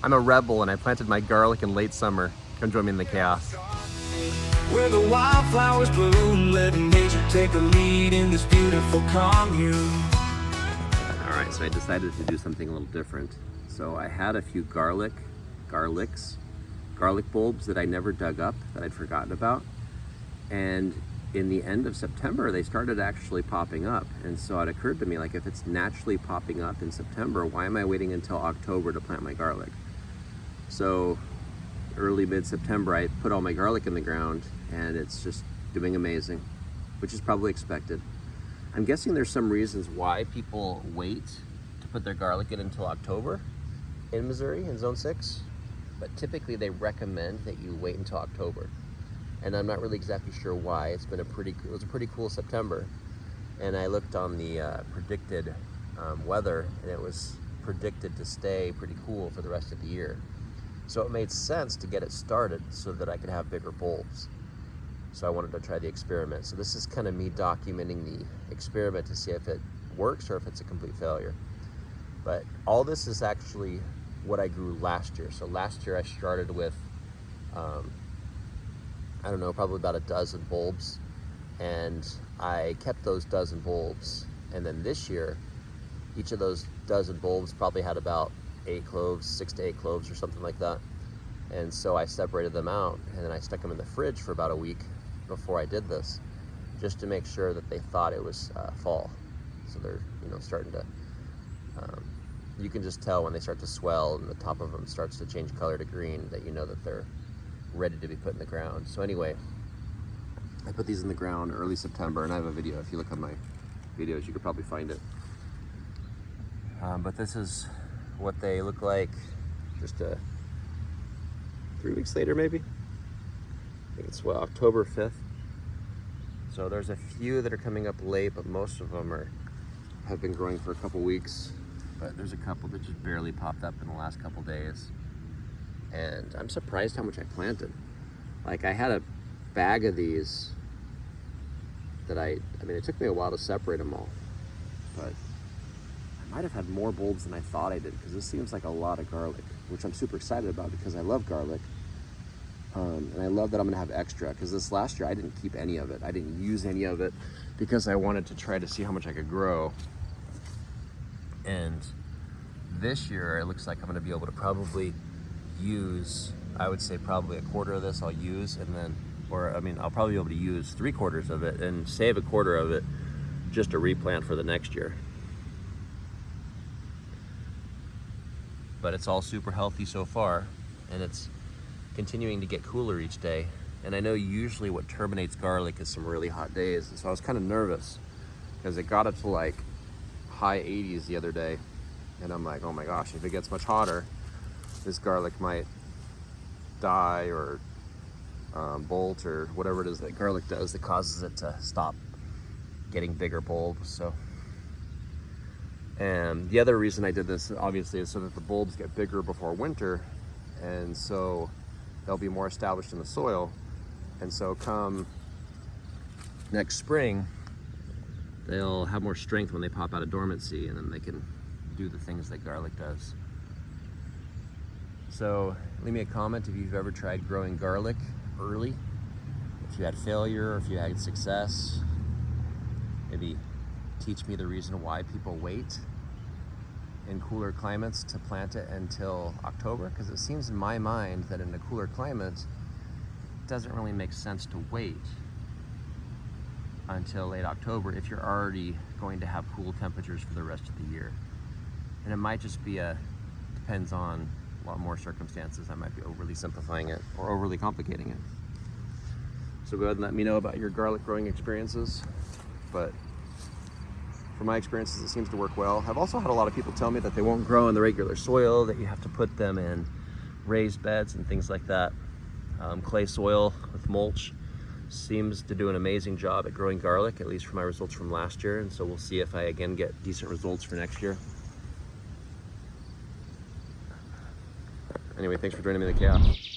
I'm a rebel and I planted my garlic in late summer. Come join me in the chaos. Where the wildflowers bloom, letting nature take the lead in this beautiful commune. All right, so I decided to do something a little different. So I had a few garlic bulbs that I never dug up, that I'd forgotten about. And in the end of September, they started actually popping up. And so it occurred to me, like, if it's naturally popping up in September, why am I waiting until October to plant my garlic? So early mid-September, I put all my garlic in the ground and it's just doing amazing, which is probably expected. I'm guessing there's some reasons why people wait to put their garlic in until October in Missouri, in Zone 6, but typically they recommend that you wait until October. And I'm not really exactly sure why. It was a pretty cool September. And I looked on the predicted weather, and it was predicted to stay pretty cool for the rest of the year. So it made sense to get it started so that I could have bigger bulbs. So I wanted to try the experiment. So this is kind of me documenting the experiment to see if it works or if it's a complete failure. But all this is actually what I grew last year. So last year I started with, I don't know, probably about a dozen bulbs. And I kept those dozen bulbs. And then this year, each of those dozen bulbs probably had about 8 cloves, 6 to 8 cloves or something like that. And so I separated them out and then I stuck them in the fridge for about a week before I did this, just to make sure that they thought it was fall. So they're, starting to, you can just tell when they start to swell and the top of them starts to change color to green that you know that they're ready to be put in the ground. So anyway, I put these in the ground early September, and I have a video. If you look on my videos, you could probably find it. But this is what they look like just 3 weeks later, maybe. I think it's October 5th. So there's a few that are coming up late, but most of them have been growing for a couple weeks. But there's a couple that just barely popped up in the last couple days. And I'm surprised how much I planted. Like, I had a bag of these that I mean, it took me a while to separate them all. But I might have had more bulbs than I thought I did, because this seems like a lot of garlic, which I'm super excited about because I love garlic. And I love that I'm gonna have extra, because this last year I didn't keep any of it. I didn't use any of it because I wanted to try to see how much I could grow. And this year it looks like I'm gonna be able to probably use, I would say probably a quarter of this I'll use, and then, I'll probably be able to use 3/4 of it and save a quarter of it just to replant for the next year. But it's all super healthy so far, and it's continuing to get cooler each day. And I know usually what terminates garlic is some really hot days, and so I was kind of nervous because it got up to like high 80s the other day, and I'm like, oh my gosh, if it gets much hotter, this garlic might die or bolt or whatever it is that garlic does that causes it to stop getting bigger bulbs. So, and the other reason I did this obviously is so that the bulbs get bigger before winter, and so they'll be more established in the soil, and so come next spring they'll have more strength when they pop out of dormancy, and then they can do the things that garlic does. So leave me a comment if you've ever tried growing garlic early, if you had failure or if you had success. Maybe teach me the reason why people wait in cooler climates to plant it until October, because it seems in my mind that in a cooler climate it doesn't really make sense to wait until late October if you're already going to have cool temperatures for the rest of the year. And it might just be depends on a lot more circumstances. I might be overly simplifying it or overly complicating it. So go ahead and let me know about your garlic growing experiences. But from my experiences, it seems to work well. I've also had a lot of people tell me that they won't grow in the regular soil, that you have to put them in raised beds and things like that. Clay soil with mulch seems to do an amazing job at growing garlic, at least for my results from last year. And so we'll see if I again get decent results for next year. Anyway, thanks for joining me in the chaos.